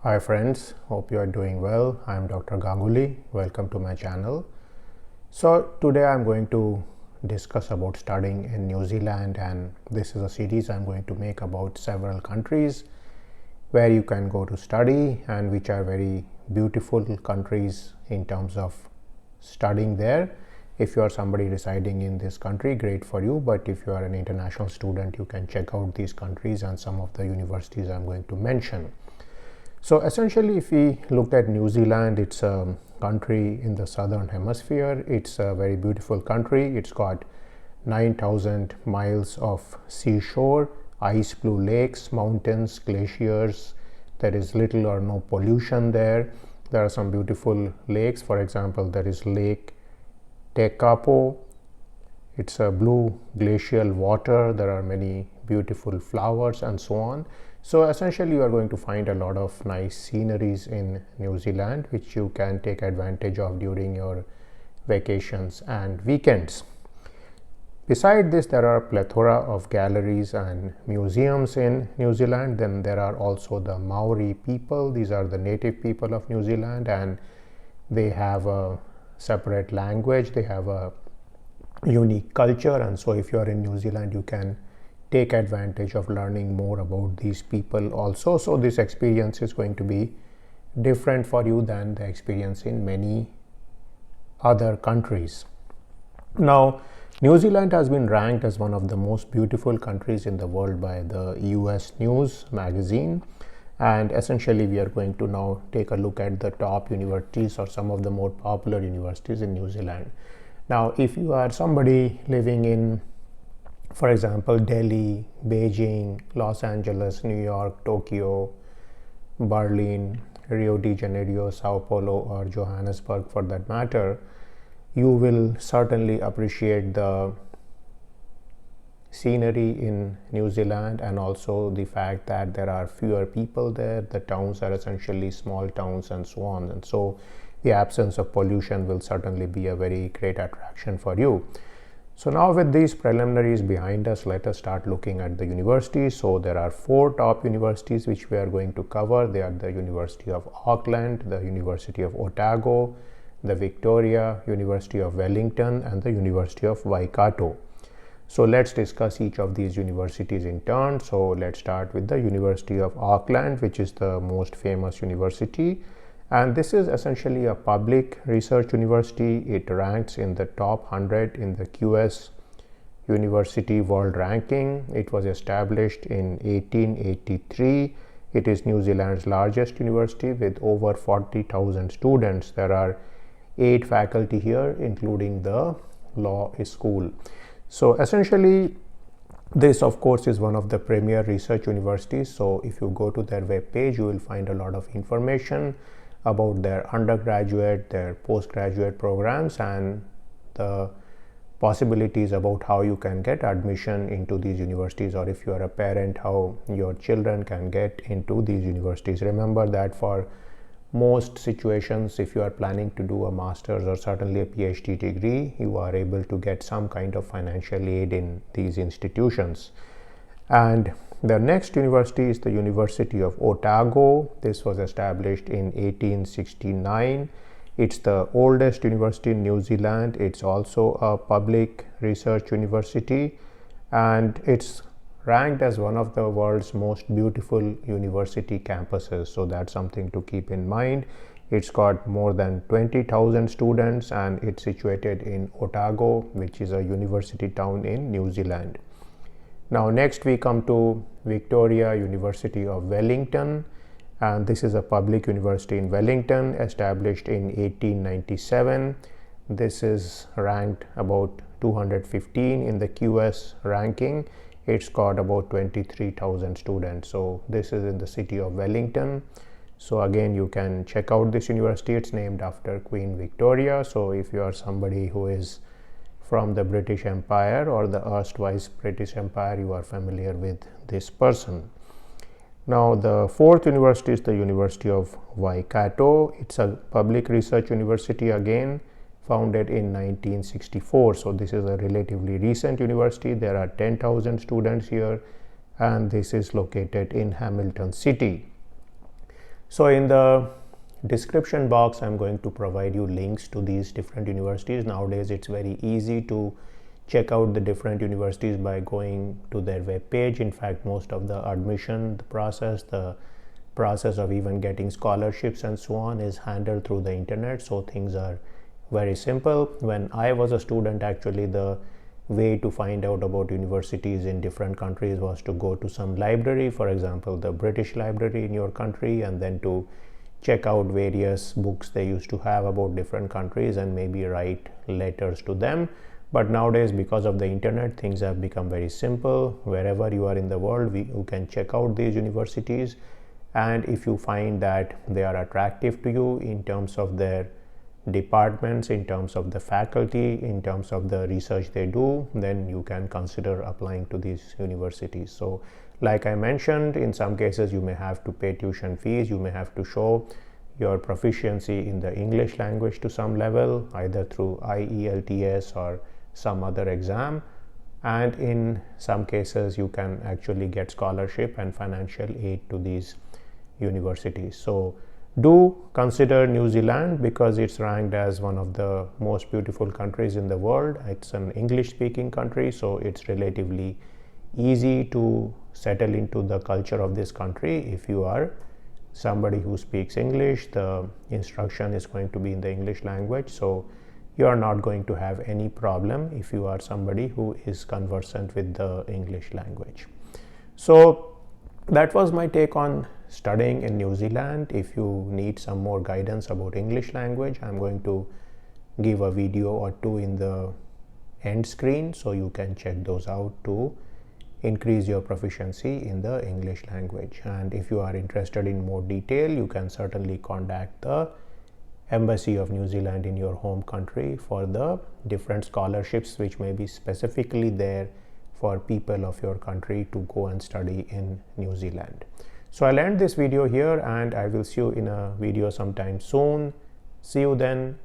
Hi friends, hope you are doing well. I am Dr. Ganguly. Welcome to my channel. So today I am going to discuss about studying in New Zealand, and this is a series I am going to make about several countries where you can go to study and which are very beautiful countries in terms of studying there. If you are somebody residing in this country, great for you, but if you are an international student, you can check out these countries and some of the universities I am going to mention. So essentially, if we look at New Zealand, it's a country in the southern hemisphere. It's a very beautiful country. It's got 9,000 miles of seashore, ice blue lakes, mountains, glaciers. There is little or no pollution there. There are some beautiful lakes. For example, there is Lake Tekapo. It's a blue glacial water. There are many beautiful flowers and so on. So essentially you are going to find a lot of nice sceneries in New Zealand which you can take advantage of during your vacations and weekends. Beside this, there are a plethora of galleries and museums in New Zealand. Then there are also the Maori people. These are the native people of New Zealand, and they have a separate language. They have a unique culture, and so if you are in New Zealand, you can take advantage of learning more about these people also. So this experience is going to be different for you than the experience in many other countries. Now, New Zealand has been ranked as one of the most beautiful countries in the world by the US News magazine, and essentially we are going to now take a look at the top universities or some of the more popular universities in New Zealand. Now, if you are somebody living in, for example, Delhi, Beijing, Los Angeles, New York, Tokyo, Berlin, Rio de Janeiro, Sao Paulo, or Johannesburg for that matter, you will certainly appreciate the scenery in New Zealand and also the fact that there are fewer people there. The towns are essentially small towns and so on. And so the absence of pollution will certainly be a very great attraction for you. So now with these preliminaries behind us, let us start looking at the universities. So there are 4 top universities which we are going to cover. They are the University of Auckland, the University of Otago, the Victoria, University of Wellington, and the University of Waikato. So let's discuss each of these universities in turn. So let's start with the University of Auckland, which is the most famous university. And this is essentially a public research university. It ranks in the top 100 in the QS University World Ranking. It was established in 1883. It is New Zealand's largest university with over 40,000 students. There are 8 faculty here, including the law school. So essentially, this of course is one of the premier research universities. So if you go to their web page, you will find a lot of information about their undergraduate, their postgraduate programs, and the possibilities about how you can get admission into these universities, or if you are a parent, how your children can get into these universities. Remember that for most situations, if you are planning to do a master's or certainly a PhD degree, you are able to get some kind of financial aid in these institutions. And the next university is the University of Otago. This was established in 1869. It's the oldest university in New Zealand. It's also a public research university, and it's ranked as one of the world's most beautiful university campuses. So that's something to keep in mind. It's got more than 20,000 students, and it's situated in Otago, which is a university town in New Zealand. Now next we come to Victoria University of Wellington, and this is a public university in Wellington, established in 1897. This is ranked about 215 in the QS ranking. It's got about 23,000 students. So this is in the city of Wellington. So again, you can check out this university. It's named after Queen Victoria. So if you are somebody who is from the British Empire or the erstwhile British Empire, you are familiar with this person. Now the 4th university is the University of Waikato. It's a public research university, again founded in 1964. So this is a relatively recent university. There are 10,000 students here, and this is located in Hamilton City. So in the description box, I'm going to provide you links to these different universities. Nowadays, it's very easy to check out the different universities by going to their web page. In fact, most of the admission the process of even getting scholarships and so on is handled through the internet. So things are very simple. When I was a student, actually, the way to find out about universities in different countries was to go to some library, for example, the British Library in your country, and then to check out various books they used to have about different countries and maybe write letters to them. But nowadays, because of the internet, things have become very simple. Wherever you are in the world, you can check out these universities, and if you find that they are attractive to you in terms of their departments, in terms of the faculty, in terms of the research they do, then you can consider applying to these universities. So like I mentioned, in some cases you may have to pay tuition fees, you may have to show your proficiency in the English language to some level, either through IELTS or some other exam, and in some cases you can actually get scholarship and financial aid to these universities. So do consider New Zealand because it's ranked as one of the most beautiful countries in the world. It's an English speaking country, so it's relatively easy to settle into the culture of this country. If you are somebody who speaks English, the instruction is going to be in the English language, so you are not going to have any problem if you are somebody who is conversant with the English language. So that was my take on studying in New Zealand. If you need some more guidance about English language, I'm going to give a video or two in the end screen, so you can check those out to increase your proficiency in the English language. And if you are interested in more detail, you can certainly contact the Embassy of New Zealand in your home country for the different scholarships which may be specifically there for people of your country to go and study in New Zealand. So I'll end this video here, and I will see you in a video sometime soon. See you then.